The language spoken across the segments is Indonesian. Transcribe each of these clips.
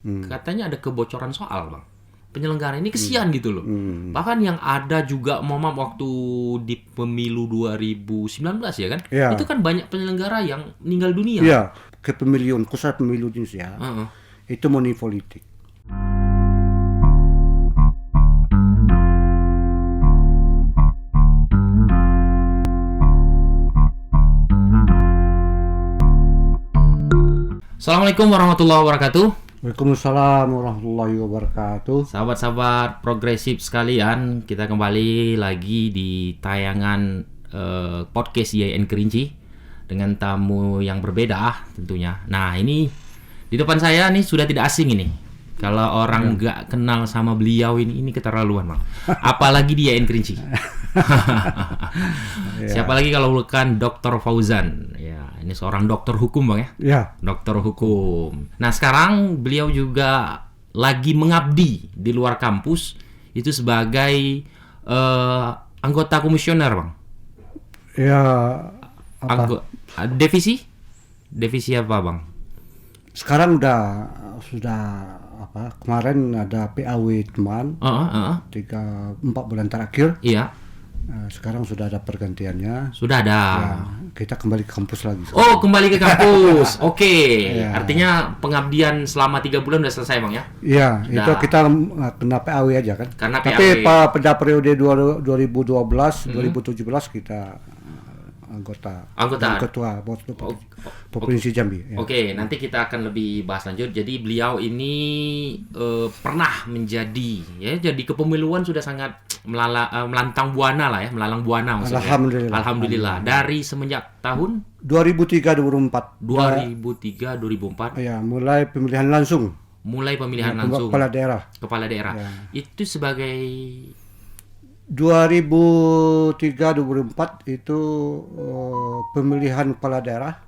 katanya ada kebocoran soal, Bang. Penyelenggara ini kesian gitu loh. Bahkan yang ada juga momam waktu di pemilu 2019 ya kan? Ya. Itu kan banyak penyelenggara yang meninggal dunia. Iya, kepemilian, khususnya pemilu di Indonesia, itu money politik. Assalamualaikum warahmatullahi wabarakatuh. Waalaikumsalam warahmatullahi wabarakatuh. Sahabat-sahabat progresif sekalian, kita kembali lagi di tayangan podcast YN Kerinci dengan tamu yang berbeda tentunya. Nah, ini di depan saya nih sudah tidak asing ini. Kalau orang nggak kenal sama beliau ini keterlaluan, Bang. Apalagi di YN Kerinci. Siapa lagi kalau bukan Dr. Fauzan? Ya, ini seorang dokter hukum, Bang ya. Ya. Dokter hukum. Nah, sekarang beliau juga lagi mengabdi di luar kampus itu sebagai anggota komisioner, Bang. Ya. Apa? Divisi apa, Bang? Sekarang sudah apa? Kemarin ada PAW teman. 3-4 bulan terakhir. Iya. Sekarang sudah ada pergantiannya. Sudah ada. Ya, kita kembali ke kampus lagi. Oh, kembali ke kampus. Oke. Ya. Artinya pengabdian selama 3 bulan udah selesai, Bang ya? Iya, itu kita kena PAW aja kan. Karena Tapi PAW. pada periode 2012, 2017 kita ketua Bawaslu Provinsi Jambi. Ya. Oke, nanti kita akan lebih bahas lanjut. Jadi beliau ini pernah jadi kepemiluan sudah sangat melantang buana lah ya, melalang buana maksudnya. Alhamdulillah. Dari semenjak tahun 2003-2004. 2003-2004. Ya, mulai pemilihan langsung. Kepala daerah. Ya. Itu sebagai 2003-2004 itu pemilihan kepala daerah,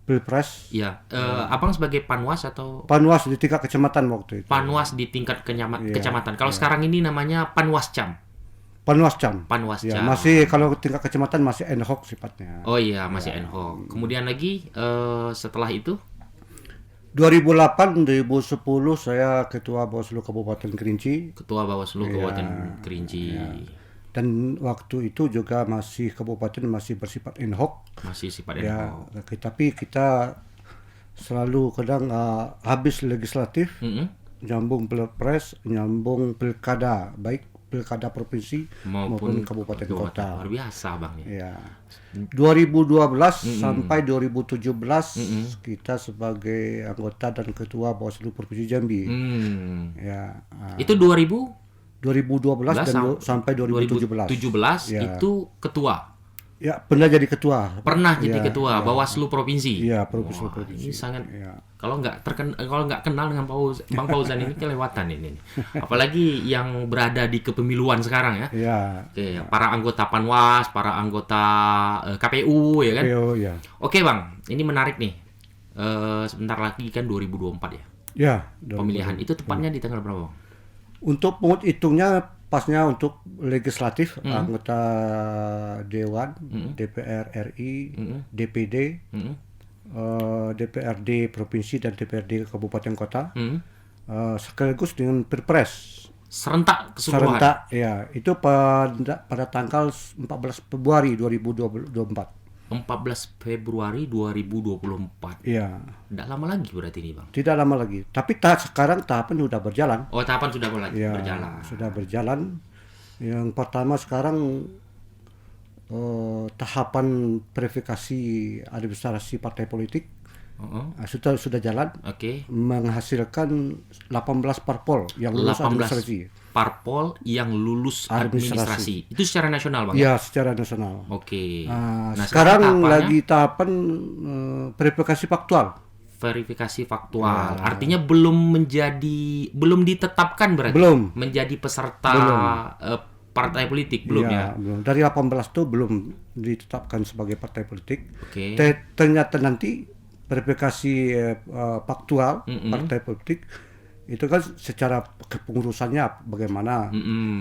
Pilpres. Iya, Abang sebagai panwas atau Panwas di tingkat kecamatan waktu itu. Panwas di tingkat kecamatan. Kalau sekarang ini namanya Panwascam. Panwascam. Panwascam. Ya, masih kalau tingkat kecamatan masih ad hoc sifatnya. Oh iya, masih ad hoc. Kemudian lagi setelah itu 2008-2010 saya ketua Bawaslu Kabupaten Kerinci. Ketua Bawaslu Kabupaten Kerinci. Ya. Dan waktu itu juga kabupaten masih bersifat ad hoc. Masih sifat ad hoc. Tapi kita selalu kadang habis legislatif, nyambung pilpres, nyambung pilkada, baik pilkada provinsi maupun kabupaten kota. Luar biasa, Bang ya. 2012 sampai 2017 kita sebagai anggota dan ketua Bawaslu Provinsi Jambi. Ya. Itu 2012 dan sampai 2017. 2017 itu ketua. Ya, pernah jadi ketua. Jadi ketua Bawaslu Provinsi. Iya, Provinsi. Ini sangat kalau nggak kenal dengan Bang Fauzan ini kelewatan ini. Apalagi yang berada di kepemiluan sekarang ya. Iya. Oke, para anggota Panwas, para anggota KPU ya kan. KPU, ya. Oke, Bang, ini menarik nih. Sebentar lagi kan 2024 ya. Ya. Pemilihan itu tepatnya di tanggal berapa, Bang? Untuk penghitungnya pasnya untuk legislatif, anggota Dewan, DPR RI, DPD, DPRD Provinsi dan DPRD Kabupaten Kota, sekaligus dengan Pilpres. Serentak keseluruhan? Serentak, ya. Itu pada tanggal 14 Februari 2024. 14 Februari 2024. Iya. Tidak lama lagi berarti ini, Bang? Tidak lama lagi. Tapi sekarang tahapan sudah berjalan. Oh, tahapan sudah berjalan. Sudah berjalan. Yang pertama sekarang tahapan verifikasi administrasi partai politik sudah jalan. Oke. Menghasilkan 18 parpol yang lulus administrasi. Parpol yang lulus administrasi. Itu secara nasional, Bang? Ya, secara nasional. Oke. Nah, sekarang lagi tahapan verifikasi faktual. Verifikasi faktual. Artinya belum ditetapkan berarti. Belum. Menjadi peserta partai politik belum ya? Belum. Dari 18 itu belum ditetapkan sebagai partai politik. Oke. Ternyata nanti verifikasi faktual partai politik itu kan secara kepengurusannya bagaimana,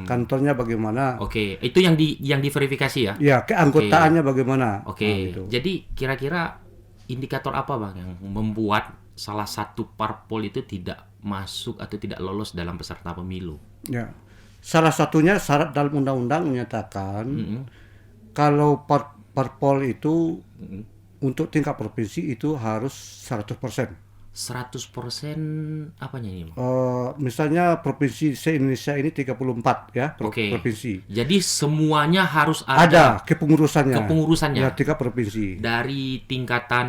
kantornya bagaimana. Oke, itu yang diverifikasi ya? Ya, keanggotaannya bagaimana. Oke. Gitu. Jadi kira-kira indikator apa, Bang, yang membuat salah satu parpol itu tidak masuk atau tidak lolos dalam peserta pemilu? Ya. Salah satunya syarat dalam undang-undang menyatakan kalau parpol itu untuk tingkat provinsi itu harus 100%. 100% apanya ini? Misalnya provinsi se-Indonesia ini 34 ya, Oke. provinsi. Jadi semuanya harus Ada kepengurusannya. kepengurusannya. Ya, tingkat provinsi. Dari tingkatan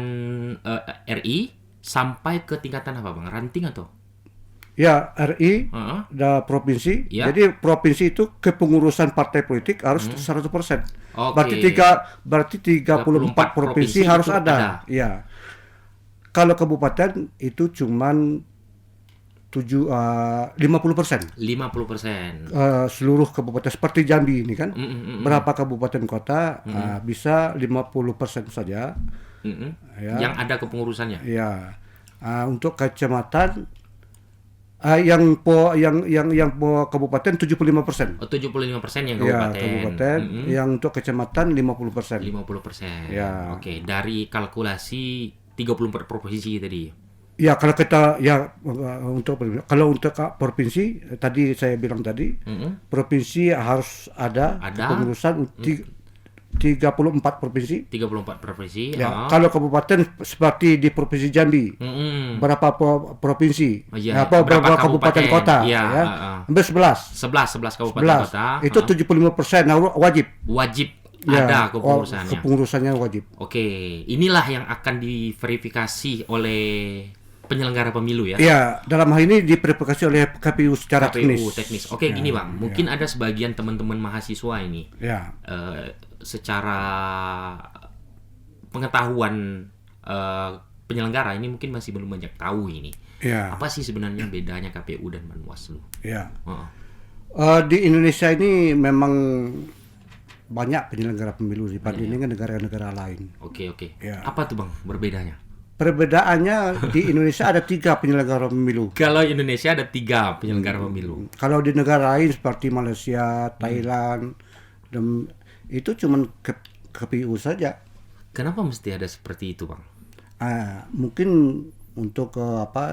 RI sampai ke tingkatan apa Bang? Ranting atau? Ya, RI Heeh. provinsi. Ya. Jadi provinsi itu kepengurusan partai politik harus 100%. Oke. Berarti 34 provinsi harus itu ada. Ya. Kalau kabupaten itu cuman 50%. 50%. Seluruh kabupaten seperti Jambi ini kan. Berapa kabupaten kota bisa 50% saja. Ya. Yang ada kepengurusannya. Ya. Untuk kecamatan yang kabupaten 75%. Oh, 75% yang Ya, kabupaten. kabupaten. Yang untuk kecamatan 50%. 50%. Ya. Oke, dari kalkulasi 34 provinsi tadi. Ya, kalau kita untuk provinsi tadi saya bilang tadi, provinsi harus ada kepengurusan 34 provinsi. 34 provinsi. Ya, kalau kabupaten seperti di Provinsi Jambi, berapa provinsi? Oh, iya. Berapa kabupaten kota? Iya, Ya. Hampir 11. 11 kabupaten 11. kota. Itu 75% wajib. Wajib Ya, ada kepengurusannya. kepengurusannya wajib. Oke, inilah yang akan diverifikasi oleh penyelenggara pemilu ya. Ya, dalam hal ini diverifikasi oleh KPU secara KPU teknis. teknis. Oke, gini Bang, mungkin ada sebagian teman-teman mahasiswa ini Ya. secara pengetahuan penyelenggara ini mungkin masih belum banyak tahu ini. Ya. Apa sih sebenarnya bedanya KPU dan Panwaslu? Ya. Heeh. Di Indonesia ini memang banyak penyelenggara pemilu dibandingkan negara-negara lain. Oke. Ya. Apa tuh Bang berbedanya? Perbedaannya di Indonesia ada 3 penyelenggara pemilu. Kalau Indonesia ada 3 penyelenggara pemilu. Kalau di negara lain seperti Malaysia, Thailand, dan itu cuma KPU saja. Kenapa mesti ada seperti itu Bang? Mungkin untuk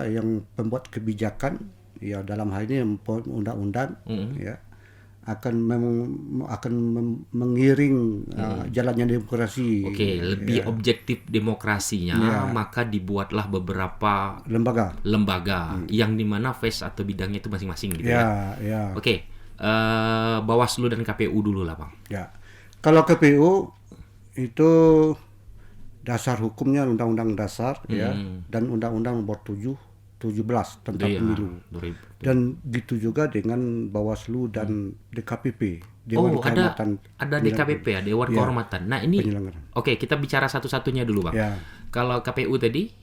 yang pembuat kebijakan, ya dalam hal ini undang-undang, ya akan mengiring jalannya demokrasi. Oke, lebih objektif demokrasinya, maka dibuatlah beberapa lembaga yang dimana phase atau bidangnya itu masing-masing gitu ya. Oke, Bawaslu dan KPU dulu lah Bang. Ya, kalau KPU itu dasar hukumnya Undang-Undang Dasar ya, dan Undang-Undang Nomor 17 tentang pemilu. Dan gitu juga dengan Bawaslu dan DKPP, Dewan Kehormatan. Ada DKPP ya, Dewan Kehormatan. Nah, ini oke, kita bicara satu-satunya dulu, Bang. Ya. Kalau KPU tadi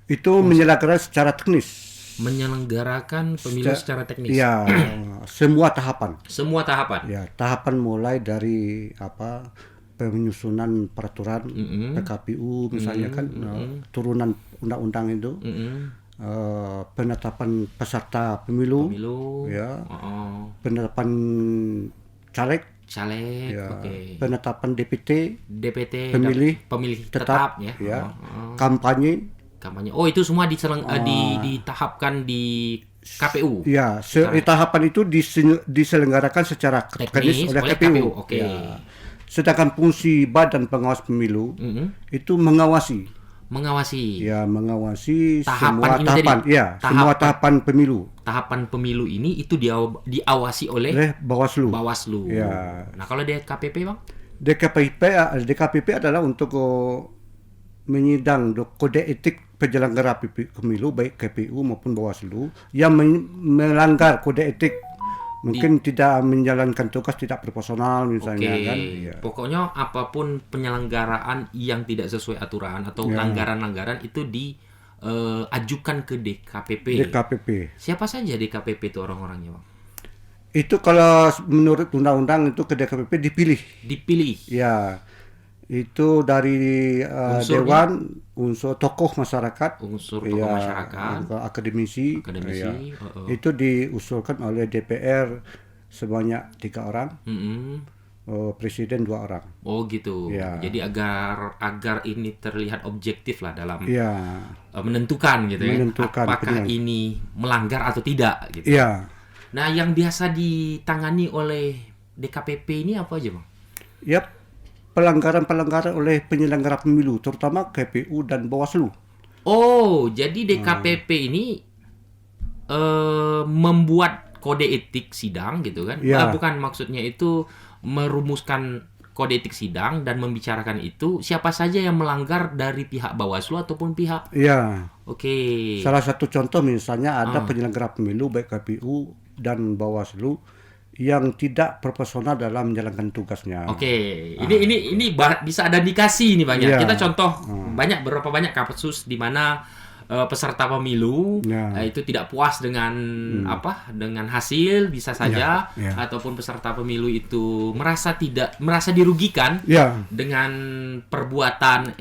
itu menyelenggarakan secara teknis. Menyelenggarakan pemilu secara teknis. Ya, semua tahapan. Semua tahapan. Ya, tahapan mulai dari penyusunan peraturan PKPU misalnya kan, turunan undang-undang itu. Penetapan peserta pemilu ya, penetapan caleg, ya, oke. penetapan DPT, pemilih tetap ya. Kampanye. Oh, itu semua ditahapkan di KPU. Ya, tahapan itu diselenggarakan secara teknis oleh KPU. Oke. Ya. Sedangkan fungsi Badan Pengawas Pemilu itu mengawasi semua tahapan, semua tahapan pemilu. Tahapan pemilu ini itu diawasi oleh Bawaslu. Ya. Nah, kalau DKPP Bang? DKPP adalah untuk menyidang kode etik penyelenggara pemilu baik KPU maupun Bawaslu yang melanggar kode etik. Mungkin tidak menjalankan tugas tidak proporsional misalnya kan. Ya. Pokoknya apapun penyelenggaraan yang tidak sesuai aturan atau langgaran-langgaran itu diajukan ke DKPP. Siapa saja DKPP itu orang-orangnya, Bang? Itu kalau menurut undang-undang itu ke DKPP dipilih. Ya. Itu dari dewan, unsur tokoh masyarakat, akademisi. Ya. Itu diusulkan oleh DPR sebanyak 3 orang. presiden 2 orang. Oh gitu. Ya. Jadi agar ini terlihat objektif lah dalam Ya, menentukan gitu menentukan ya. Apakah ini melanggar atau tidak gitu. ya, Nah, yang biasa ditangani oleh DKPP ini apa aja, Bang? ya pelanggaran-pelanggaran oleh penyelenggara pemilu, terutama KPU dan Bawaslu. Oh, jadi DKPP ini membuat kode etik sidang gitu kan? Ya. Bukan, maksudnya itu merumuskan kode etik sidang dan membicarakan itu siapa saja yang melanggar dari pihak Bawaslu ataupun pihak. Ya, Oke. salah satu contoh misalnya ada penyelenggara pemilu baik KPU dan Bawaslu yang tidak proporsional dalam menjalankan tugasnya. Oke, ini bisa ada indikasi nih Bang ya. Iya. Kita contoh berapa banyak kasus di mana peserta pemilu itu tidak puas dengan dengan hasil bisa saja Iya. ataupun peserta pemilu itu merasa dirugikan Ya, dengan perbuatan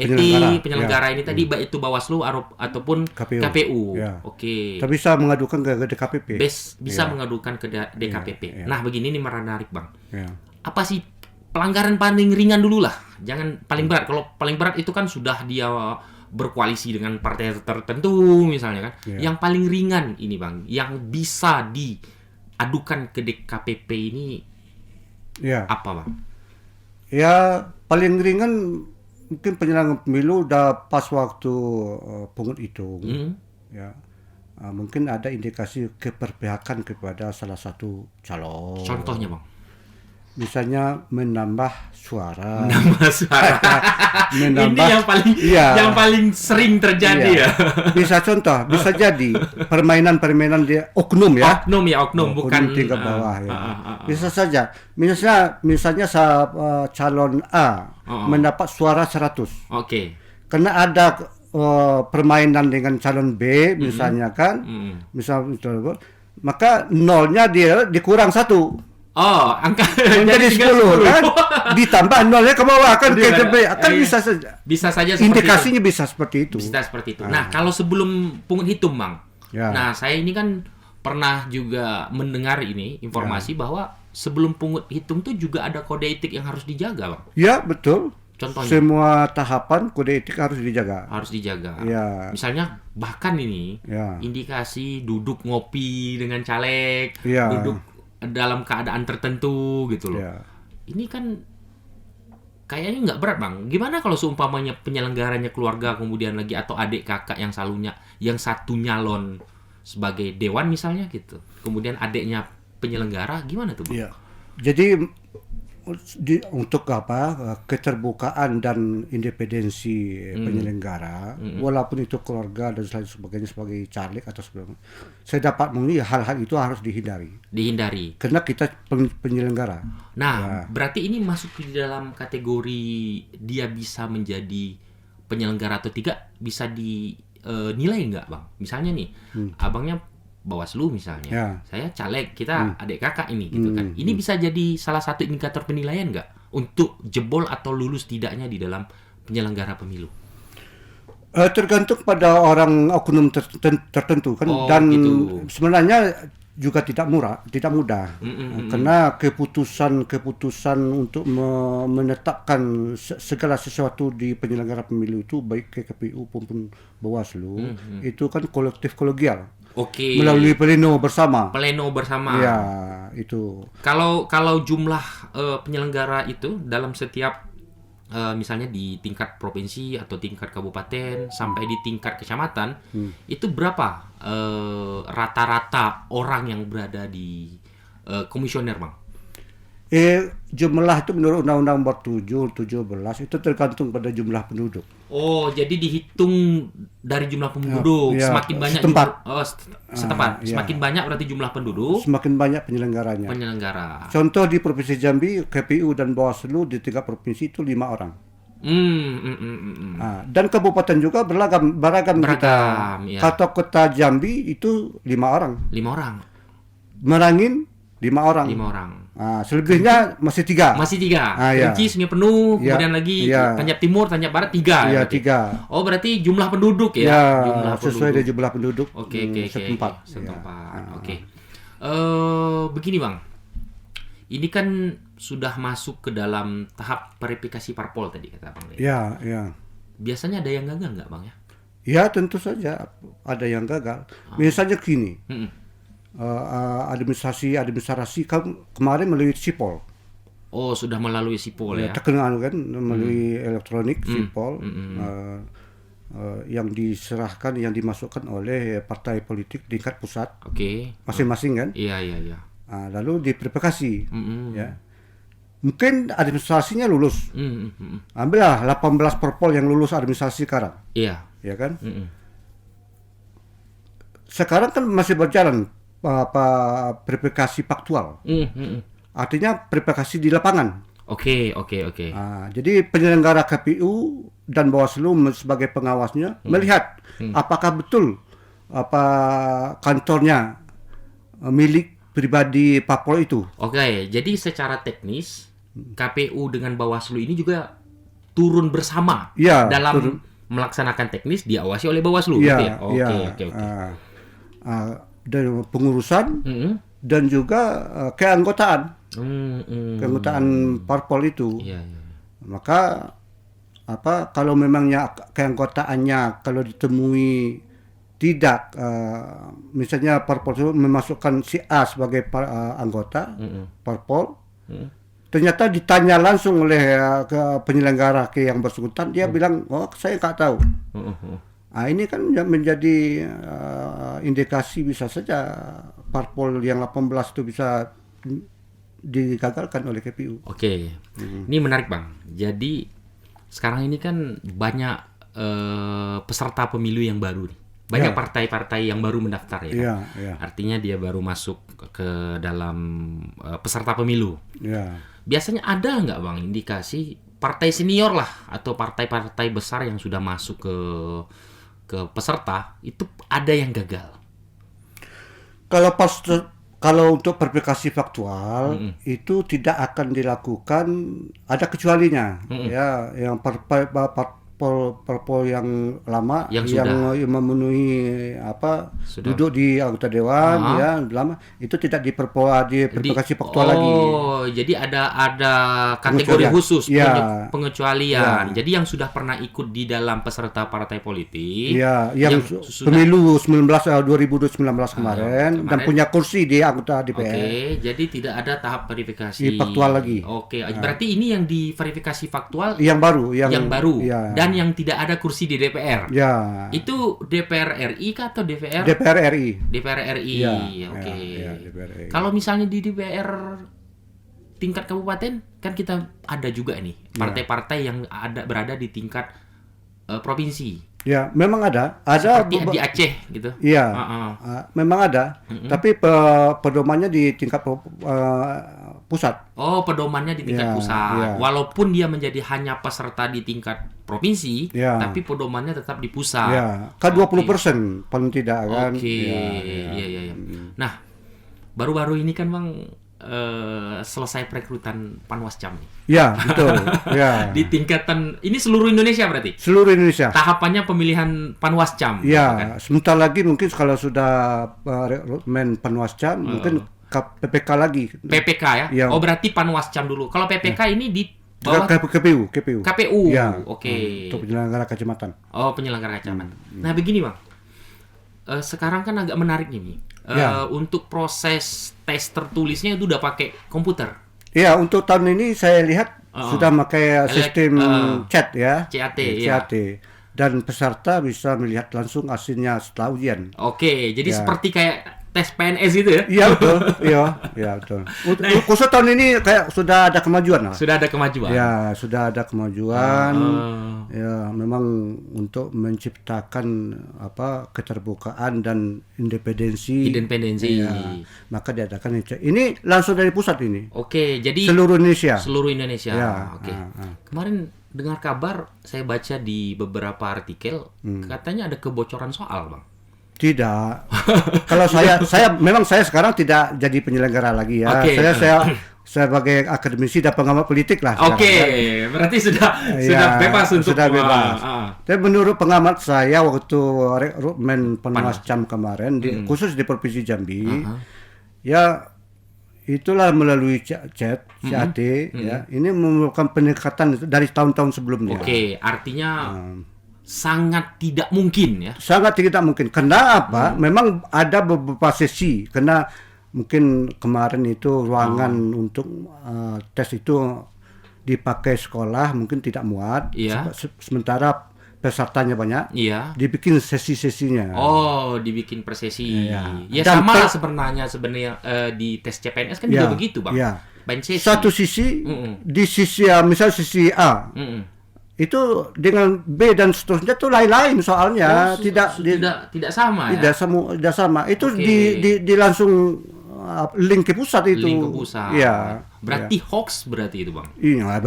penyelenggara ini tadi baik itu Bawaslu ataupun KPU. Ya. Oke. kita bisa mengadukan ke DKPP. Bisa mengadukan ke DKPP. Nah, begini nih menarik Bang. Ya. Apa sih pelanggaran paling ringan dulu lah, jangan paling berat. Kalau paling berat itu kan sudah dia berkoalisi dengan partai tertentu misalnya kan. Yang paling ringan ini Bang, yang bisa diadukan ke DKPP ini apa Bang? Ya, paling ringan mungkin penyelenggara pemilu udah pas waktu pungut hitung. Ya. Mungkin ada indikasi keberpihakan kepada salah satu calon. Contohnya Bang? Misalnya menambah suara. Ini yang paling sering terjadi ya. Bisa jadi permainan dia oknum ya. Oknum bukan tingkat bawah ya. Bisa saja. Misalnya calon A mendapat suara 100. Oke. Karena ada permainan dengan calon B misalnya kan. Misalnya maka nolnya dia dikurang 1. Angka menjadi 10 kan, ditambah nolnya ke bawah kan, bisa saja. Bisa saja indikasinya itu. Bisa seperti itu. Nah, kalau sebelum pungut hitung, Bang. Nah, saya ini kan pernah juga mendengar ini informasi bahwa sebelum pungut hitung tuh juga ada kode etik yang harus dijaga, Bang. Ya, betul. Contohnya semua tahapan kode etik harus dijaga. Ya. Misalnya bahkan ini indikasi duduk ngopi dengan caleg, duduk dalam keadaan tertentu gitu loh. Ini kan kayaknya nggak berat Bang. Gimana kalau seumpamanya penyelenggaranya keluarga kemudian lagi atau adik kakak yang satu nyalon sebagai dewan misalnya gitu. Kemudian adiknya penyelenggara, gimana tuh Bang? Iya. Jadi untuk keterbukaan dan independensi penyelenggara, walaupun itu keluarga dan sebagainya sebagai caleg atau sebagainya, saya dapat menilai hal-hal itu harus dihindari karena kita penyelenggara. Nah, berarti ini masuk di dalam kategori dia bisa menjadi penyelenggara atau tidak, bisa dinilai nggak Bang? Misalnya nih, abangnya Bawaslu misalnya, saya caleg, kita adik kakak ini gitu kan. Ini bisa jadi salah satu indikator penilaian nggak untuk jebol atau lulus tidaknya di dalam penyelenggara pemilu? Tergantung pada orang oknum tertentu kan, dan gitu. Sebenarnya juga tidak mudah, karena keputusan untuk menetapkan segala sesuatu di penyelenggara pemilu itu baik KPU maupun Bawaslu itu kan kolektif kolegial. Oke. Melalui pleno bersama. Ya, itu. Kalau jumlah penyelenggara itu dalam setiap misalnya di tingkat provinsi atau tingkat kabupaten sampai di tingkat kecamatan, itu berapa rata-rata orang yang berada di komisioner, Bang? Jumlah itu menurut Undang-Undang Nomor 7/17 itu tergantung pada jumlah penduduk. Oh, jadi dihitung dari jumlah penduduk. Semakin banyak setempat. Semakin banyak berarti jumlah penduduk, semakin banyak penyelenggara. Contoh di Provinsi Jambi, KPU dan Bawaslu di tingkat provinsi itu 5 orang. Dan kabupaten juga beragam kita. Ya. Kata Kota Jambi itu 5 orang. Merangin 5 orang. Selebihnya masih 3. Kerinci, Sungai Penuh, kemudian lagi Tanjab Timur, Tanjab Barat 3. Iya, 3. Oh, berarti jumlah penduduk ya? Sesuai dengan jumlah penduduk. Setempat. Oke. Begini Bang, Ini kan sudah masuk ke dalam tahap verifikasi parpol tadi kata Bang. Ya, ya. Biasanya ada yang gagal nggak Bang ya? Ya tentu saja ada yang gagal. Misalnya gini, Mm-mm. administrasi kemarin melalui Sipol. Oh, sudah melalui Sipol ya? Terkenal kan melalui elektronik Sipol. Yang diserahkan, yang dimasukkan oleh partai politik tingkat pusat Oke. masing-masing kan. Iya, iya, iya. Lalu diverifikasi. Mm-mm. Ya. Mungkin administrasinya lulus. Mm-mm. Ambillah 18 parpol yang lulus administrasi sekarang, Iya. ya kan? Mm-mm. Sekarang kan masih berjalan verifikasi faktual. Mm-mm. Artinya verifikasi di lapangan. Oke. Jadi penyelenggara KPU dan Bawaslu sebagai pengawasnya melihat apakah betul kantornya milik pribadi parpol itu. Oke, jadi secara teknis KPU dengan Bawaslu ini juga turun bersama Ya, dalam turun. melaksanakan teknis diawasi oleh Bawaslu Ya, gitu ya. Oke. Dan pengurusan Mm-mm. dan juga keanggotaan Mm-mm. parpol itu. Iya. Maka kalau memangnya keanggotaannya kalau ditemui tidak misalnya parpol itu memasukkan si A sebagai anggota parpol, ternyata ditanya langsung oleh ke penyelenggara yang bersangkutan, dia bilang saya nggak tahu. Ini kan menjadi indikasi bisa saja parpol yang 18 itu bisa digagalkan oleh KPU. Oke. Ini menarik Bang. Jadi sekarang ini kan banyak peserta pemilu yang baru nih. Banyak partai-partai yang baru mendaftar ya. Iya, iya. Artinya dia baru masuk ke dalam peserta pemilu. Ya. Biasanya ada nggak Bang indikasi partai senior lah atau partai-partai besar yang sudah masuk ke peserta itu ada yang gagal? Kalau untuk verifikasi faktual itu tidak akan dilakukan, ada kecualinya. Ya, yang parpol yang lama Yang yang memenuhi duduk di anggota dewan ya lama itu tidak diverifikasi faktual lagi. Oh, jadi ada kategori khusus pengecualian. Jadi yang sudah pernah ikut di dalam peserta partai politik, yang pemilu 2019 kemarin dan punya kursi di anggota DPR. Oke, jadi tidak ada tahap verifikasi faktual lagi. Oke, berarti ini yang diverifikasi faktual yang baru, yang baru. Ya. Dan yang tidak ada kursi di DPR. Ya. Itu DPR RI kah atau DPR? DPR RI. DPR RI. Ya, Oke. ya, DPR RI. Kalau misalnya di DPR tingkat kabupaten kan kita ada juga nih partai-partai yang berada di tingkat provinsi. Ya, memang ada. Seperti di Aceh gitu. Iya. Memang ada. Tapi pedomannya di tingkat pusat. Oh, pedomannya di tingkat pusat. Walaupun dia menjadi hanya peserta di tingkat provinsi, tapi pedomannya tetap di pusat. Ya, kan 20% paling tidak kan. Oke. Iya. Nah, baru-baru ini kan Bang selesai perekrutan Panwascam nih. Ya, betul. Ya. Di tingkatan ini seluruh Indonesia berarti? Seluruh Indonesia. Tahapannya pemilihan Panwascam. Ya, kan? sebentar lagi mungkin kalau sudah rekrutmen Panwascam, mungkin PPK lagi. PPK ya? Ya. Oh, berarti Panwascam dulu. Kalau PPK ini di bawah KPU. KPU. Ya. Oke. Untuk penyelenggara kecamatan. Oh, penyelenggara kecamatan. Nah, begini Bang. Sekarang kan agak menarik nih. Untuk proses tes tertulisnya itu udah pakai komputer. Iya, untuk tahun ini saya lihat sudah pakai sistem chat ya. CAT. Dan peserta bisa melihat langsung hasilnya setelah ujian. Oke, jadi seperti kayak tes PNS gitu ya? Iya betul, iya betul. Khusus tahun ini kayak sudah ada kemajuan lah. Sudah ada kemajuan. Ya, sudah ada kemajuan. Ya, memang untuk menciptakan keterbukaan dan independensi. Ya, maka diadakan ini langsung dari pusat ini. Oke, jadi seluruh Indonesia. Ya, oke. Kemarin dengar kabar, saya baca di beberapa artikel, katanya ada kebocoran soal, Bang. Tidak. Kalau saya sekarang tidak jadi penyelenggara lagi ya. Saya sebagai akademisi dan pengamat politik lah. Berarti sudah bebas untuk sudah bebas. Tapi menurut pengamat saya waktu rekrutmen Panwascam kemarin khusus di Provinsi Jambi, ya itulah melalui chat ya. Ini memerlukan pendekatan dari tahun-tahun sebelumnya. Oke, artinya sangat tidak mungkin ya. Sangat tidak mungkin. Kenapa? Memang ada beberapa sesi. Karena mungkin kemarin itu ruangan untuk tes itu dipakai sekolah mungkin tidak muat. Iya. Sementara pesertanya banyak. Iya. Dibikin sesi-sesinya. Oh, dibikin per sesi. Iya. Ya Dan sama lah sebenarnya di tes CPNS kan juga begitu, Bang. Iya. Banyak sesi. Satu sisi di sisi misal sisi A. Itu dengan B dan seterusnya tuh lain-lain soalnya tidak sama ya. Tidak sama. Itu Oke. di langsung link ke pusat itu. Link ke pusat. Iya. Berarti hoax berarti itu, Bang. Iya,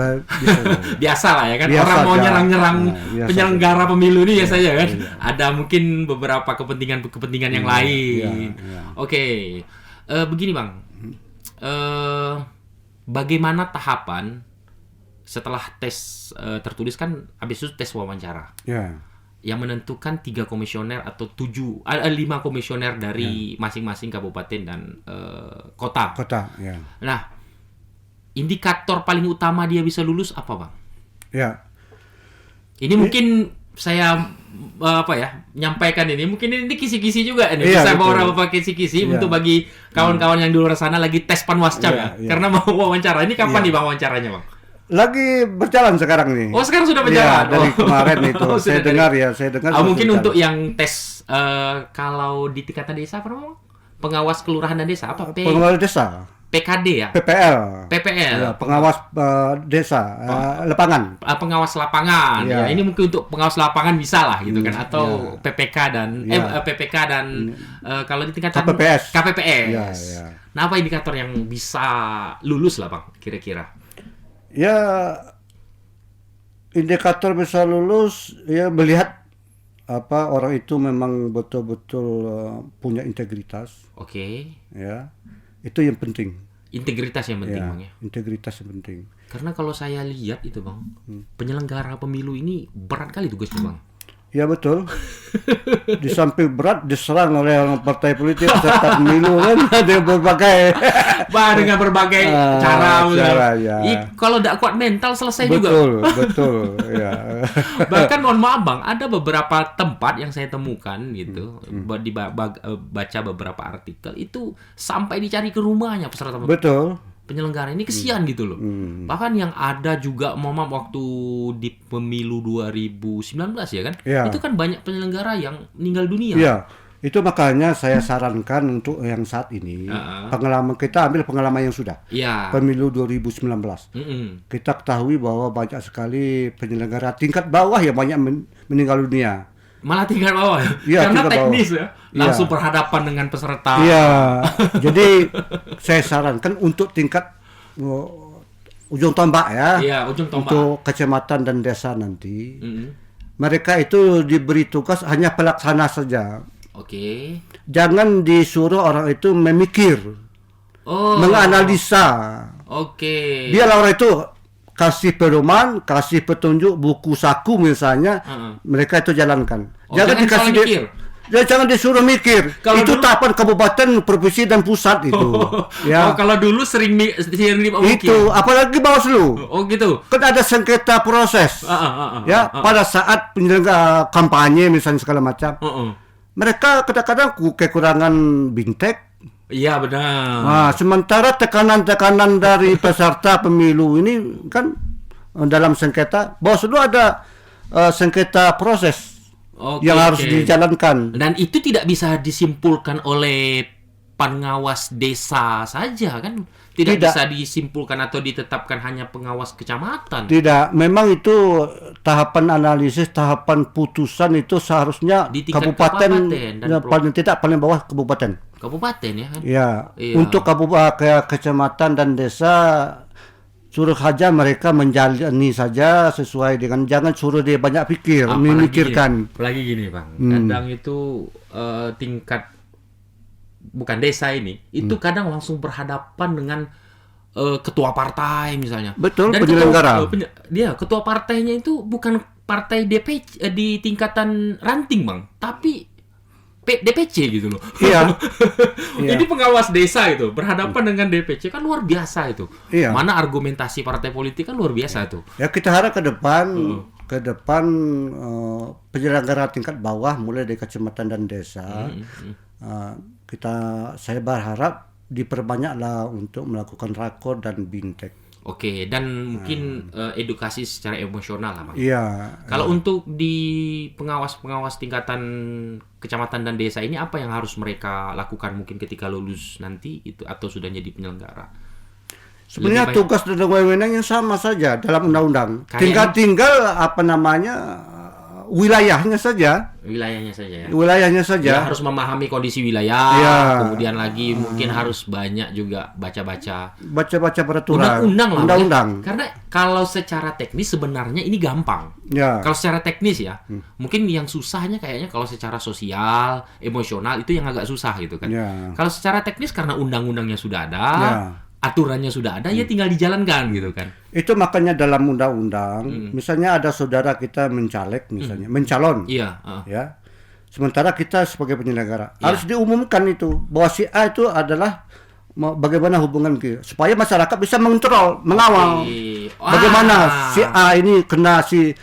Biasa lah ya kan. Biasa Orang mau aja. nyerang-nyerang Biasa penyelenggara pemilu ini biasanya kan. Iya. Ada mungkin beberapa kepentingan yang lain. Iya. Oke. Begini, Bang. Bagaimana tahapan setelah tes tertulis kan habis itu tes wawancara. Ya. Yang menentukan 3 komisioner atau 5 komisioner dari masing-masing kabupaten dan kota. Kota, ya. Nah, indikator paling utama dia bisa lulus apa, Bang? Ya. Ini mungkin saya nyampaikan ini. Mungkin ini kisi-kisi juga ini. Iya, Bisa betul. beberapa kisi-kisi Iya. untuk bagi kawan-kawan yang di luar sana lagi tes panwascam Iya, ya. iya. Karena mau wawancara. Ini kapan Iya. nih Bang wawancaranya, Bang? Lagi berjalan sekarang nih. Oh, sekarang sudah Ya, berjalan. dari kemarin itu. Oh, saya sudah dengar. Saya dengar. sudah mungkin berjalan. untuk yang tes kalau di tingkatan desa apa namanya? Pengawas kelurahan dan desa apa? pengawas desa, PKD ya? PPL. PPL. Ya, pengawas desa, lapangan. Pengawas lapangan. Iya. Ya, ini mungkin untuk pengawas lapangan bisa lah gitu kan atau Iya. PPK dan Iya. PPK dan kalau di tingkatan KPPS. KPPS. Ya, ya. Nah, apa indikator yang bisa lulus lah, Bang, kira-kira? Ya, indikator bisa lulus ya melihat apa orang itu memang betul-betul punya integritas, Oke. ya. Itu yang penting. Integritas yang penting, Ya, Bang ya. integritas yang penting. Karena kalau saya lihat itu, Bang, penyelenggara pemilu ini berat kali tugasnya, Bang. Ya betul. Di samping berat diserang oleh orang partai politik serta pemilu kan ada berbagai Bah, dengan berbagai cara. ya. Kalau tidak kuat mental selesai juga. Betul, ya. Bahkan mohon maaf, Bang, ada beberapa tempat yang saya temukan gitu, baca beberapa artikel itu sampai dicari ke rumahnya peserta Betul. penyelenggara ini, kesian gitu loh. Bahkan yang ada juga maaf waktu di pemilu 2019 ya kan, Ya. itu kan banyak penyelenggara yang meninggal dunia. Iya, itu makanya saya sarankan untuk yang saat ini pengalaman kita ambil pengalaman yang sudah. Iya. Pemilu 2019. Kita ketahui bahwa banyak sekali penyelenggara tingkat bawah yang banyak meninggal dunia. Malah tingkat bawah ya. Iya, Karena tingkat teknis bawah. ya. Langsung berhadapan dengan peserta. Iya, jadi saya sarankan untuk tingkat ujung tombak ya. Iya, ujung tombak. Untuk kecamatan dan desa nanti. Mereka itu diberi tugas hanya pelaksana saja. Oke. Jangan disuruh orang itu memikir, Oh. menganalisa. Oke. Biarlah orang itu kasih pedoman, kasih petunjuk, buku saku misalnya, mereka itu jalankan. Oh, jangan soal mikir. Jangan disuruh mikir. Kalau Itu dulu- tahapan kabupaten, provinsi dan pusat itu. Oh, kalau dulu sering mikir. Itu apalagi Bawaslu. Oh, gitu. Kan ada sengketa proses. Ya, pada saat penyelenggara kampanye misalnya segala macam. Mereka kadang-kadang kekurangan bintek. Iya, benar. Nah, sementara tekanan-tekanan dari peserta pemilu ini kan dalam sengketa, Bawaslu ada sengketa proses Oke, yang harus oke. dijalankan. Dan itu tidak bisa disimpulkan oleh pengawas desa saja kan? Tidak Tidak. bisa disimpulkan atau ditetapkan hanya pengawas kecamatan. Tidak, memang itu tahapan analisis, tahapan putusan itu seharusnya Di tingkat kabupaten, kabupaten dan ya, paling tidak paling bawah kabupaten. Kabupaten ya kan? Ya, Iya. untuk kecamatan dan desa suruh saja mereka menjalani saja sesuai dengan, jangan suruh dia banyak pikir, memikirkan. Apalagi gini, Bang. Kadang itu tingkat bukan desa ini, itu kadang langsung berhadapan dengan ketua partai misalnya. Betul, Dan penyelenggara. Ketua partainya itu bukan partai DPC di tingkatan ranting, Bang, tapi DPC gitu loh. Iya. Iya. Ini pengawas desa itu berhadapan dengan DPC kan luar biasa itu. Iya. Mana argumentasi partai politik kan luar biasa itu. Ya kita harap ke depan penyelenggara tingkat bawah mulai dari kecamatan dan desa saya berharap diperbanyaklah untuk melakukan rakor dan bintek. Oke, dan mungkin edukasi secara emosional lah, Bang. Iya. Kalau untuk di pengawas-pengawas tingkatan kecamatan dan desa ini apa yang harus mereka lakukan mungkin ketika lulus nanti itu atau sudah jadi penyelenggara? Sebenarnya tugas dan wewenang yang sama saja dalam undang-undang. Tinggal apa namanya wilayahnya saja. Wilayahnya saja ya. Wilayahnya saja. Ya, harus memahami kondisi wilayah. Ya. Kemudian lagi mungkin harus banyak juga baca-baca peraturan. Undang-undang. Karena kalau secara teknis sebenarnya ini gampang. Ya. Kalau secara teknis ya, mungkin yang susahnya kayaknya kalau secara sosial, emosional itu yang agak susah gitu kan. Ya. Kalau secara teknis karena undang-undangnya sudah ada. Ya. Aturannya sudah ada, ya tinggal dijalankan gitu kan. Itu makanya dalam undang-undang, misalnya ada saudara kita mencalon, Iya. ya. Sementara kita sebagai penyelenggara harus diumumkan itu bahwa si A itu adalah bagaimana hubungan kita, supaya masyarakat bisa mengontrol, mengawal. Bagaimana si A ini kena si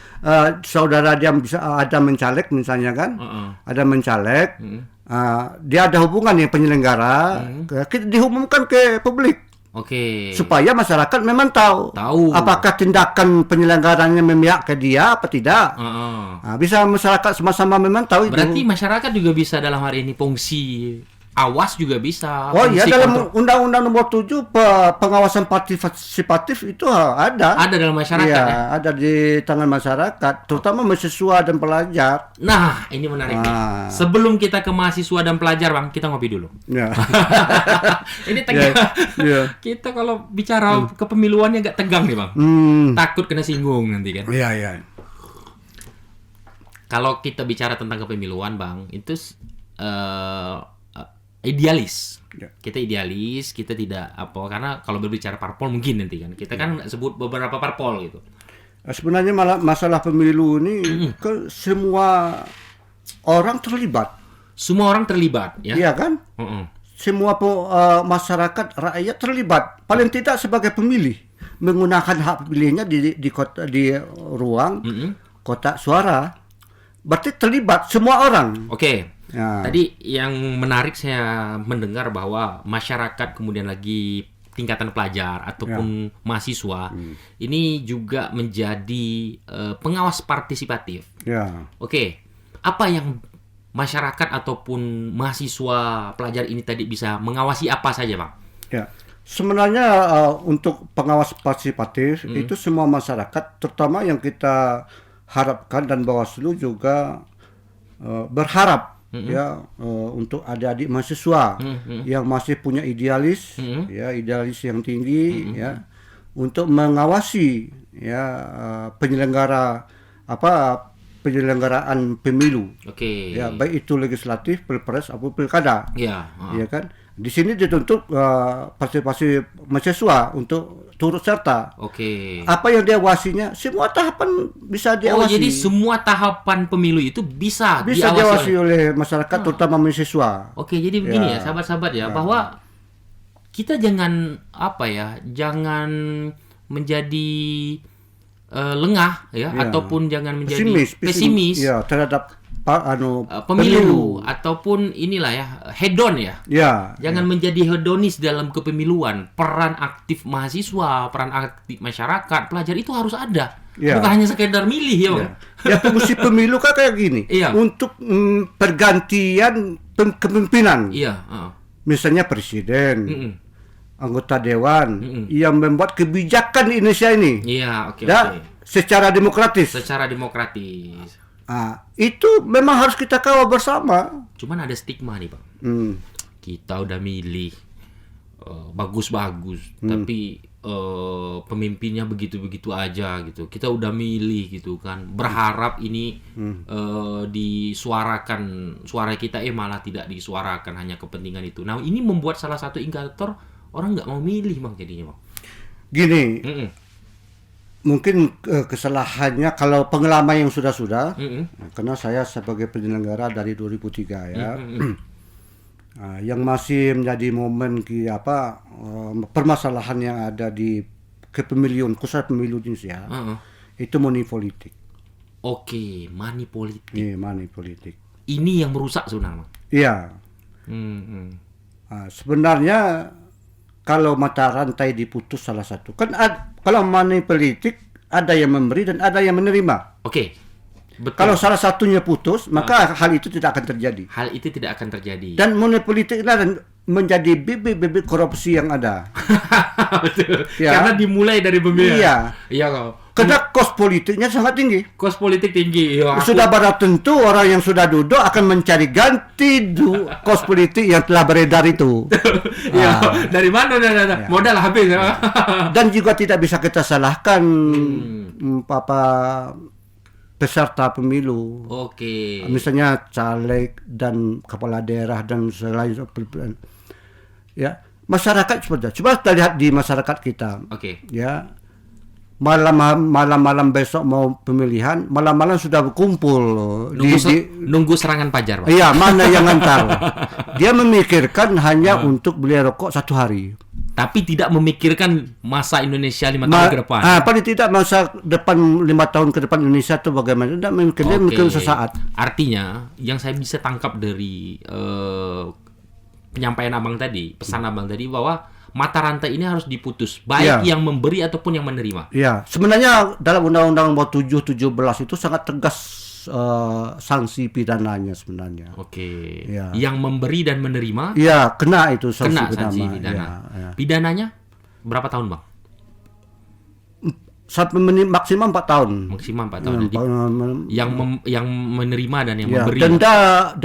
saudara dia bisa ada mencaleg misalnya kan, ada mencaleg, dia ada hubungan yang penyelenggara, kita diumumkan ke publik. Oke. Supaya masyarakat memang tahu apakah tindakan penyelenggaranya memihak ke dia apa tidak. Bisa masyarakat sama-sama memang tahu. Berarti masyarakat juga bisa dalam hari ini fungsi awas juga bisa. Oh iya, dalam Undang-Undang Nomor 7 pengawasan partisipatif itu ada. Ada dalam masyarakat ya? Ada di tangan masyarakat, terutama mahasiswa dan pelajar. Nah, ini menarik nih. Sebelum kita ke mahasiswa dan pelajar, Bang, kita ngopi dulu. Ya. Ini tegang. Kita kalau bicara kepemiluannya agak tegang nih, Bang. Takut kena singgung nanti kan. Iya. Kalau kita bicara tentang kepemiluan, Bang, itu idealis. Kita idealis, kita tidak karena kalau berbicara parpol mungkin nanti kan. Kita kan sebut beberapa parpol gitu. Sebenarnya masalah pemilu ini ke semua orang terlibat. Semua orang terlibat ya. Iya kan? Semua masyarakat rakyat terlibat. Paling tidak sebagai pemilih menggunakan hak pilihnya di ruang kotak suara. Berarti terlibat semua orang. Oke. Ya. Tadi yang menarik saya mendengar bahwa masyarakat kemudian lagi tingkatan pelajar ataupun mahasiswa ini juga menjadi pengawas partisipatif. Ya. Oke. Apa yang masyarakat ataupun mahasiswa pelajar ini tadi bisa mengawasi apa saja, Bang? Ya. Sebenarnya untuk pengawas partisipatif itu semua masyarakat, terutama yang kita harapkan dan Bawaslu juga berharap untuk adik-adik mahasiswa yang masih punya idealis yang tinggi untuk mengawasi penyelenggaraan pemilu. Ya, baik itu legislatif, pilpres ataupun pilkada. Ya kan? Di sini dituntut partisipasi mahasiswa untuk turut serta. Apa yang diawasinya, semua tahapan bisa diawasi. Oh, jadi semua tahapan pemilu itu bisa diawasi oleh masyarakat, terutama mahasiswa. Jadi begini ya, sahabat-sahabat ya, bahwa kita jangan jangan menjadi lengah ataupun jangan menjadi pesimis terhadap pemilu ataupun inilah hedon jangan menjadi hedonis dalam kepemiluan. Peran aktif mahasiswa, peran aktif masyarakat, pelajar itu harus ada, bukan hanya sekedar milih ya. Fungsi pemilu kan kayak gini, untuk pergantian kepemimpinan, misalnya presiden, anggota dewan yang membuat kebijakan di Indonesia ini, secara demokratis. Itu memang harus kita kawal bersama. Cuman ada stigma nih, Bang. Kita udah milih bagus-bagus, tapi pemimpinnya begitu-begitu aja gitu. Kita udah milih gitu kan, berharap ini disuarakan, suara kita malah tidak disuarakan, hanya kepentingan itu. Nah, ini membuat salah satu indikator orang nggak mau milih, Bang, jadinya, Bang. Gini, mungkin kesalahannya kalau pengalaman yang sudah-sudah, karena saya sebagai penyelenggara dari 2003 ya, yang masih menjadi momen permasalahan yang ada di kepemiluan, khususnya pemilu Indonesia, itu money politik. Oke, money politik. Iya, money politik. Ini yang merusak sebenarnya. Iya. Sebenarnya kalau mata rantai diputus salah satu, kan kalau money politik ada yang memberi dan ada yang menerima. Oke, betul. Kalau salah satunya putus, maka hal itu tidak akan terjadi. Hal itu tidak akan terjadi. Dan money politik adalah menjadi bibit-bibit korupsi yang ada. Betul. Ya. Karena dimulai dari pemilihan. Iya. Iya kok. Karena kos politiknya sangat tinggi. Kos politik tinggi. Ya, Sudah pada tentu orang yang sudah duduk akan mencari ganti kos politik yang telah beredar itu. Ya, dari mana? Ya. Modal habis. Dan juga tidak bisa kita salahkan peserta pemilu. Oke. Misalnya caleg dan kepala daerah dan selain ya, masyarakat seperti itu. Coba kita lihat di masyarakat kita. Oke. Ya. Malam besok mau pemilihan, malam-malam sudah berkumpul nunggu serangan fajar, Pak. Iya, mana yang antar. Dia memikirkan hanya untuk beli rokok 1 hari. Tapi tidak memikirkan masa Indonesia 5 tahun ke depan. Paling tidak masa depan 5 tahun ke depan Indonesia itu bagaimana? Tidak memikirkan mungkin sesaat. Artinya, yang saya bisa tangkap dari penyampaian abang tadi, pesan abang tadi bahwa mata rantai ini harus diputus, baik yang memberi ataupun yang menerima. Iya, sebenarnya dalam Undang-Undang Nomor 7/17 itu sangat tegas sanksi pidananya sebenarnya. Oke. Ya. Yang memberi dan menerima? Iya, kena itu sanksi pidana. Ya. Pidananya berapa tahun, Bang? Sampai maksimal 4 tahun. Maksimal 4 tahun. Yang menerima dan yang memberi. Denda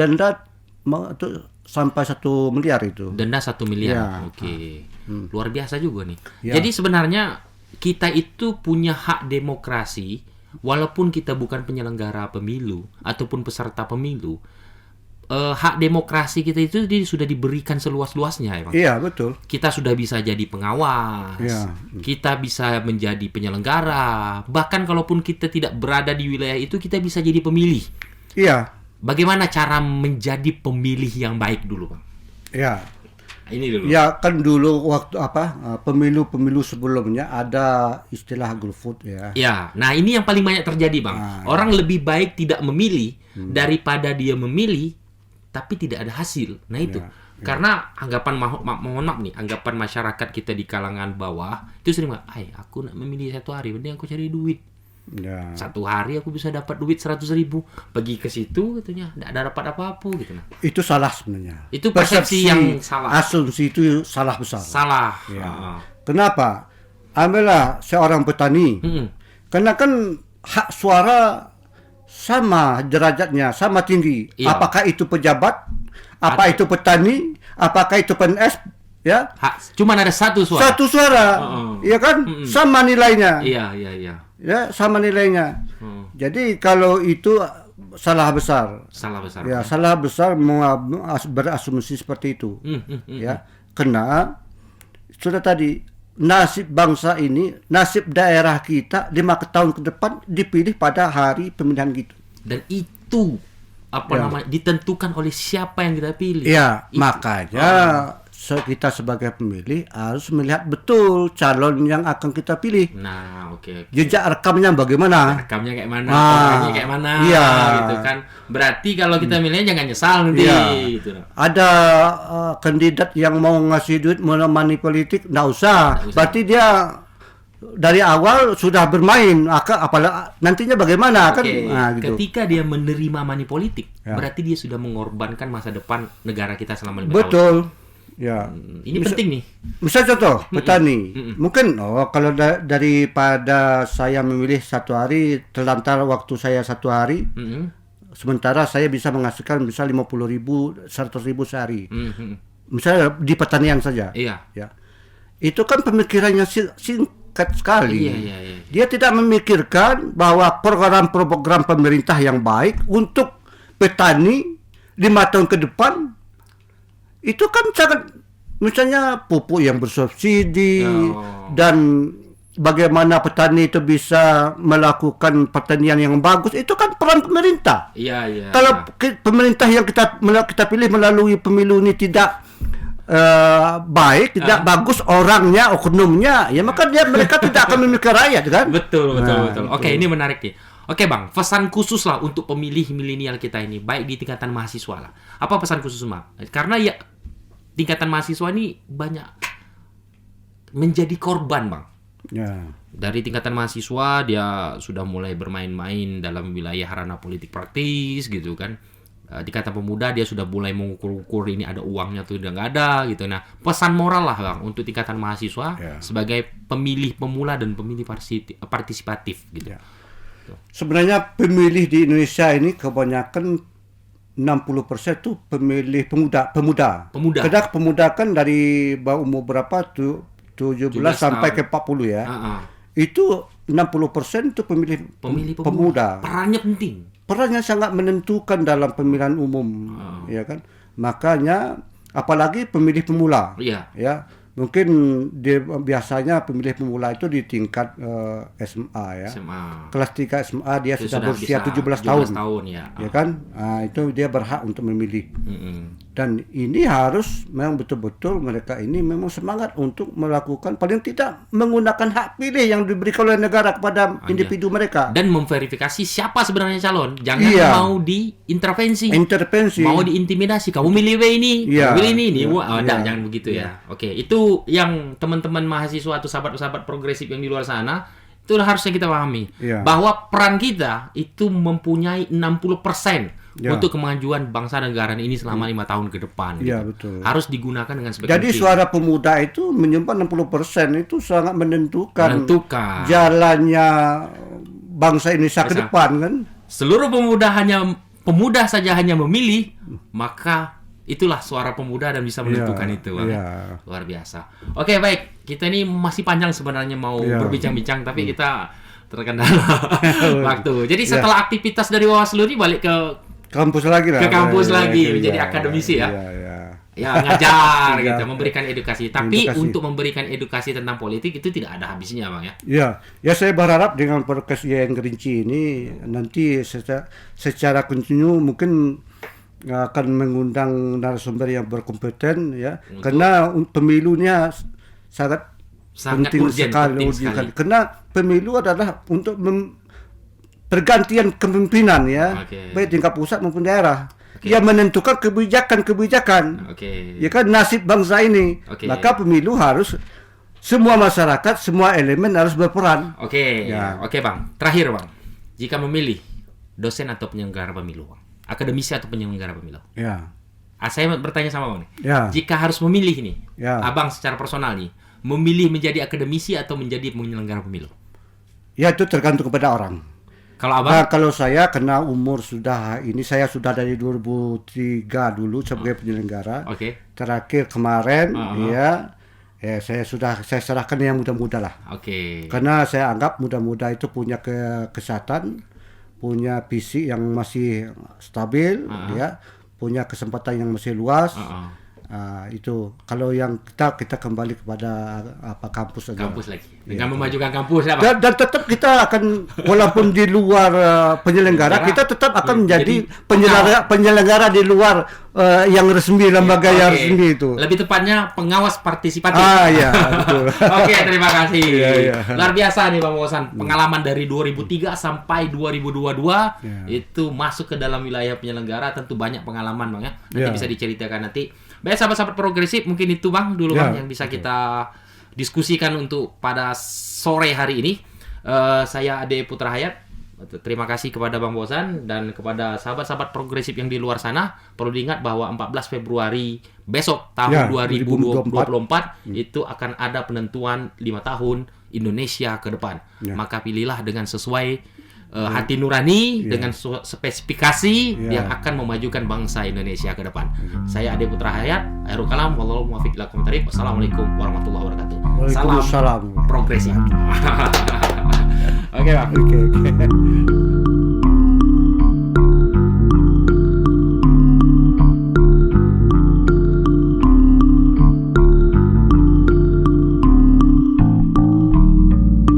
itu sampai 1 miliar itu. Denda 1 miliar. Ya. Oke. Luar biasa juga nih. Ya. Jadi sebenarnya kita itu punya hak demokrasi walaupun kita bukan penyelenggara pemilu ataupun peserta pemilu. Hak demokrasi kita itu sudah diberikan seluas-luasnya ya, Bang. Iya, betul. Kita sudah bisa jadi pengawas. Ya. Kita bisa menjadi penyelenggara. Bahkan kalaupun kita tidak berada di wilayah itu, kita bisa jadi pemilih. Iya. Bagaimana cara menjadi pemilih yang baik dulu, Bang? Iya. Ini dulu. Ya, kan dulu waktu pemilu-pemilu sebelumnya ada istilah GoFood ya. Ya, nah ini yang paling banyak terjadi, Bang. Orang lebih baik tidak memilih daripada dia memilih tapi tidak ada hasil. Nah itu. Karena anggapan mohon maaf nih, anggapan masyarakat kita di kalangan bawah itu sering, aku nak memilih 1 hari, mending aku cari duit. Ya. 1 hari aku bisa dapat duit 100.000, pergi ke situ katanya tidak ada dapat apa-apa gitu. Nah, itu salah sebenarnya. Itu persepsi yang salah. Asumsi itu salah besar. Salah. Ya. Kenapa? Ambillah seorang petani. Karena kan hak suara sama derajatnya, sama tinggi. Iya. Apakah itu pejabat? Apa itu petani? Apakah itu PNS? Ya. Cuman ada 1 suara. 1 suara. Iya kan? Sama nilainya. Iya. Ya, sama nilainya. Jadi kalau itu salah besar. Salah besar. Ya, salah besar berasumsi seperti itu. Ya, karena sudah tadi nasib bangsa ini, nasib daerah kita 5 tahun ke depan dipilih pada hari pemilihan gitu. Dan itu namanya ditentukan oleh siapa yang kita pilih. Ya, makanya kita sebagai pemilih harus melihat betul calon yang akan kita pilih. Nah, oke. Jejak rekamnya bagaimana? Rekamnya kayak mana? Orangnya kayak mana? Iya. Gitu kan. Berarti kalau kita milihnya jangan nyesal nanti. Gitu. Ada kandidat yang mau ngasih duit money politik, nggak usah. Berarti dia dari awal sudah bermain. Apalagi nantinya bagaimana kan? Nah, gitu. Ketika dia menerima money politik, berarti dia sudah mengorbankan masa depan negara kita selama 5 tahun. Betul. Ya, ini penting nih. Misal contoh petani, mungkin kalau daripada saya memilih 1 hari, terlantar waktu saya 1 hari, sementara saya bisa menghasilkan bisa 50.000, 100.000 sehari. Misalnya di pertanian saja. Iya. Ya, itu kan pemikirannya singkat sekali. Iya. Dia tidak memikirkan bahwa program-program pemerintah yang baik untuk petani 5 tahun ke depan itu kan sangat, misalnya pupuk yang bersubsidi dan bagaimana petani itu bisa melakukan pertanian yang bagus, itu kan peran pemerintah. Iya. Kalau pemerintah yang kita pilih melalui pemilu ini tidak baik, tidak bagus orangnya, oknumnya, ya maka mereka tidak akan memiliki rakyat kan? Betul. Nah, Oke, ini menarik nih. Oke Bang, pesan khusus lah untuk pemilih milenial kita ini, baik di tingkatan mahasiswa lah. Apa pesan khusus Bang? Karena ya tingkatan mahasiswa ini banyak menjadi korban Bang. Ya. Dari tingkatan mahasiswa dia sudah mulai bermain-main dalam wilayah ranah politik praktis gitu kan. Tingkatan pemuda dia sudah mulai mengukur-ukur ini ada uangnya tuh udah nggak ada gitu. Nah, pesan moral lah Bang untuk tingkatan mahasiswa sebagai pemilih pemula dan pemilih partisipatif gitu. Ya. Sebenarnya pemilih di Indonesia ini kebanyakan 60% tuh pemilih pemuda. Karena pemuda kan dari umur berapa tuh 17 sampai ke 40 ya. Itu 60% itu pemilih pemuda. Perannya penting. Perannya sangat menentukan dalam pemilihan umum, ya kan. Makanya apalagi pemilih pemula. Ya. Mungkin biasanya pemilih pemula itu di tingkat SMA ya. Kelas 3 SMA dia sudah berusia 17 tahun ya kan? Itu dia berhak untuk memilih. Dan ini harus memang betul-betul mereka ini memang semangat untuk melakukan paling tidak menggunakan hak pilih yang diberikan oleh negara kepada individu mereka. Dan memverifikasi siapa sebenarnya calon. Jangan mau diintervensi. Mau diintimidasi. Kamu milih ini, kamu milih ini. Jangan begitu ya. Oke, itu yang teman-teman mahasiswa atau sahabat-sahabat progresif yang di luar sana, itu harusnya kita pahami. Bahwa peran kita itu mempunyai 60% untuk kemajuan bangsa dan negara ini selama 5 tahun ke depan. Betul. Harus digunakan dengan sebaik Jadi suara pemuda itu menyumbang 60% itu sangat menentukan jalannya bangsa Indonesia ke depan kan. Seluruh pemuda saja hanya memilih, maka itulah suara pemuda dan bisa menentukan itu. Luar biasa. Oke, baik. Kita ini masih panjang sebenarnya mau berbincang-bincang, tapi kita terkendala waktu. Jadi setelah aktivitas dari Bawaslu ini balik ke kampus lagi lah. Ke kampus lagi menjadi akademisi ya. Ya, ngajar gitu, memberikan edukasi. Tapi untuk memberikan edukasi tentang politik itu tidak ada habisnya, Bang ya. Ya saya berharap dengan podcast YN Kerinci ini nanti secara kontinu mungkin akan mengundang narasumber yang berkompeten ya. Karena pemilunya sangat penting sekali. Karena pemilu adalah untuk pergantian kepemimpinan ya, baik tingkat pusat maupun daerah. Yang menentukan kebijakan. Ya kan nasib bangsa ini. Maka pemilu harus semua masyarakat, semua elemen harus berperan. Oke Bang. Terakhir Bang, jika memilih dosen atau penyelenggara pemilu, Bang, akademisi atau penyelenggara pemilu. Saya bertanya sama Bang nih. Jika harus memilih nih, Abang secara personal nih, memilih menjadi akademisi atau menjadi penyelenggara pemilu? Ya itu tergantung kepada orang. Kalau Abang? Nah, kalau saya kena umur saya sudah dari 2003 dulu sebagai penyelenggara. Terakhir kemarin saya serahkan yang muda-muda lah. Karena saya anggap muda-muda itu punya kesehatan, punya fisik yang masih stabil, punya kesempatan yang masih luas. Itu kalau yang kita kembali kepada kampus saja. Kampus lagi. Dengan memajukan kampus dan tetap kita akan walaupun di luar penyelenggara kita tetap akan menjadi penyelenggara di luar yang resmi, lembaga yang resmi itu. Lebih tepatnya pengawas partisipatif. Betul. Oke, terima kasih. Luar biasa nih Bang Bosan. Pengalaman dari 2003 sampai 2022 itu masuk ke dalam wilayah penyelenggara, tentu banyak pengalaman Bang ya. Nanti bisa diceritakan nanti. Baik sahabat-sahabat progresif, mungkin itu Bang dulu Bang yang bisa kita diskusikan untuk pada sore hari ini. Saya Ade Putra Hayat. Terima kasih kepada Bang Bosan dan kepada sahabat-sahabat progresif yang di luar sana. Perlu diingat bahwa 14 Februari besok tahun 2024 itu akan ada penentuan 5 tahun Indonesia ke depan. Maka pilihlah dengan sesuai hati nurani dengan spesifikasi yang akan memajukan bangsa Indonesia ke depan. Saya Ade Putra Hayat, akhirul kalam, wallahu muwaffiq ila aqwamit thoriq. Wassalamualaikum warahmatullahi wabarakatuh. Salam progresif. Oke, Bang. Oke.